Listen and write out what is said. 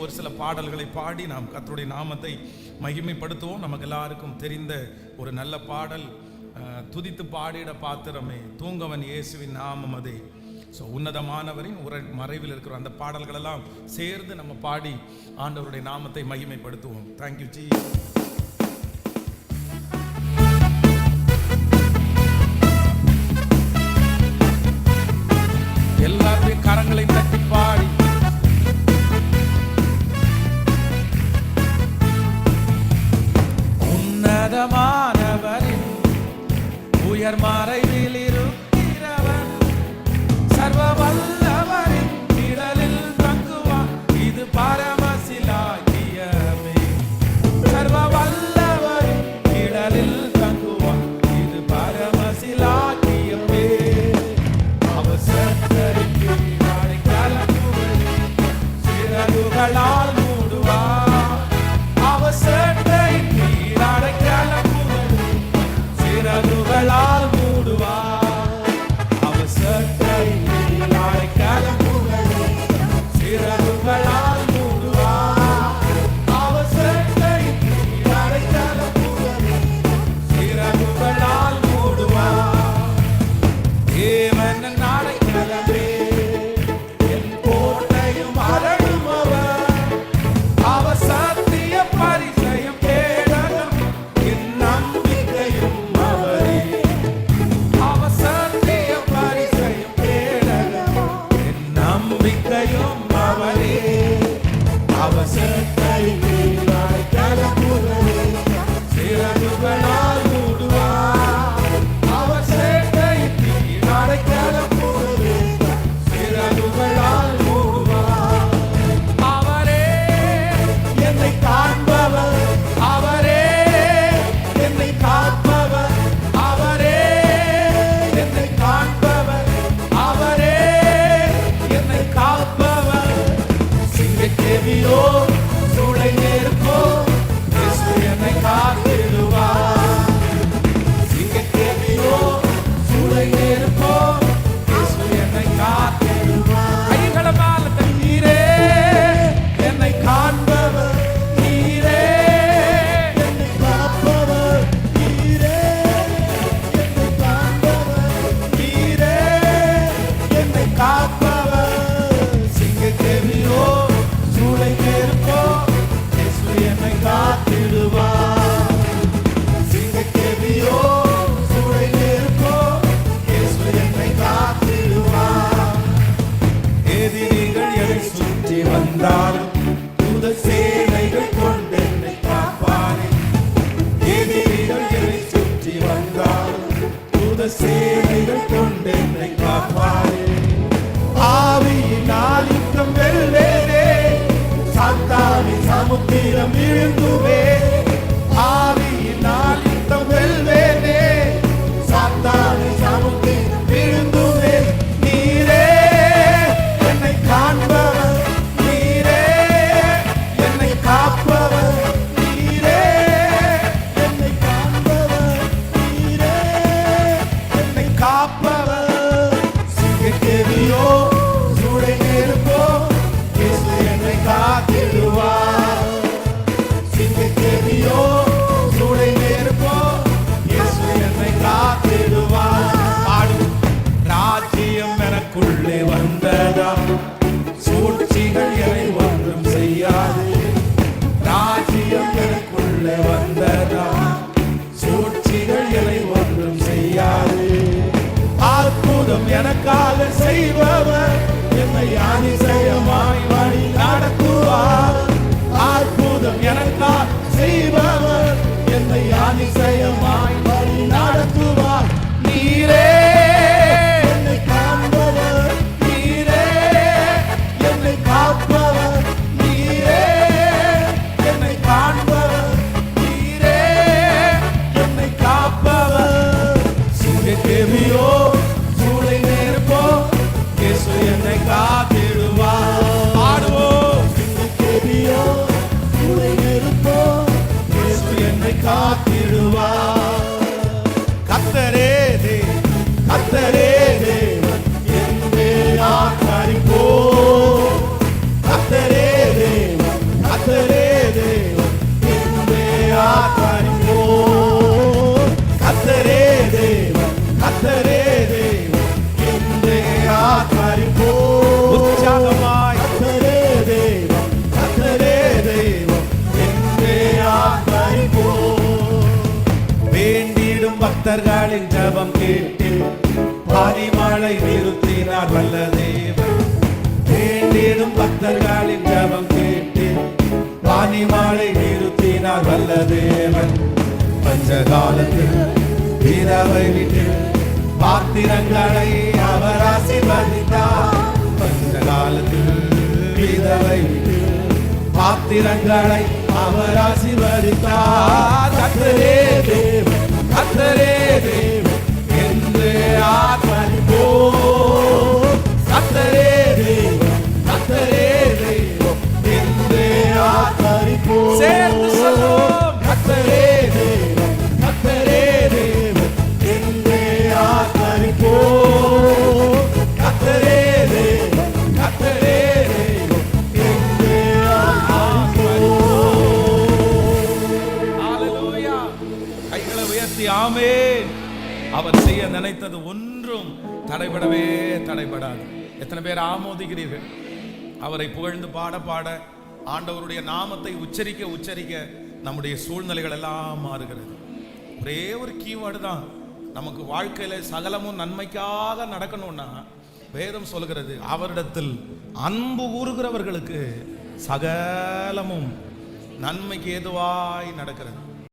ஒரு சில பாடல்களை பாடி நாம் கர்த்தருடைய நாமத்தை மகிமைப்படுத்துவோம். நமக்கு எல்லாருக்கும் தெரிந்த ஒரு நல்ல பாடல், துதித்து பாடிட பாத்திரமே தூங்கவன் இயேசுவின் நாமம் அதே. ஸோ உன்னதமானவரின் மறைவில் இருக்கிற அந்த பாடல்களெல்லாம் சேர்ந்து நம்ம பாடி ஆண்டவருடைய நாமத்தை மகிமைப்படுத்துவோம். தேங்க்யூ ஜி. எல்லாத்தையும் கரங்களை தட்டி பாடி உன்னதமானவரின் உயர் மறைவில் இருக்கிறவன் சர்வ வல்லவரின் நிழலில் தங்குவான். இது பரமசிலாக்கியமே. சர்வ வல்லவரின் நிழலில் தங்குவான். இது பரமசிலாக்கியமே. அவசரத்திற்கு நாளை கலங்குவன் சிறகுகளால் மூடுவான். அவசரத்திற்கு நாளை கலங்குவன் சிறகுகளால் மூடுவான். Sigue que vio, su ley ஜெபம் கேட்டு பனிமழை நிறுத்தினார் வல்ல தேவன். வேண்டிடும் பக்தர்களின் ஜெபம் கேட்டு பனிமழை நிறுத்தினார் வல்ல தேவன். பஞ்சகாலத்தில் விதவை விட்டு பாத்திரங்களை அவர் ஆசீர்வதித்தார். பஞ்சகாலத்தில் விதவை விட்டு பாத்திரங்களை அவர் ஆசீர்வதித்தார். கர்த்தரே தேவன், கர்த்தரே தேவன் என்று ஆர்ப்பரிப்போம். கர்த்தரே தேவன், கர்த்தரே தேவன் என்று ஆர்ப்பரிப்போம். சேர்ந்து சொல்வோம். கர்த்தரே தேவன், கர்த்தரே தேவன் என்று ஆர்ப்பரிப்போம். கர்த்தரே தேவன், கர்த்தரே தேவன் என்று ஆர்ப்பரிப்போம். ஹalleluya. கைகளை உயர்த்தி ஆமென். அவர் செய்ய நினைத்தது ஒன்றும் தடைபடவே தடைபடாது. எத்தனை பேர் ஆமோதிக்கிறீர்கள்? அவரை புகழ்ந்து பாட பாட ஆண்டவருடைய நாமத்தை உச்சரிக்க உச்சரிக்க நம்முடைய சூழ்நிலைகள் எல்லாம் மாறுகிறது. ஒரே ஒரு கீவேர்டு தான். நமக்கு வாழ்க்கையில சகலமும் நன்மைக்காக நடக்கணும்னா வேதம் சொல்கிறது, அவரிடத்தில் அன்பு கூறுகிறவர்களுக்கு சகலமும் நன்மைக்கு ஏதுவாய் நடக்கிறது.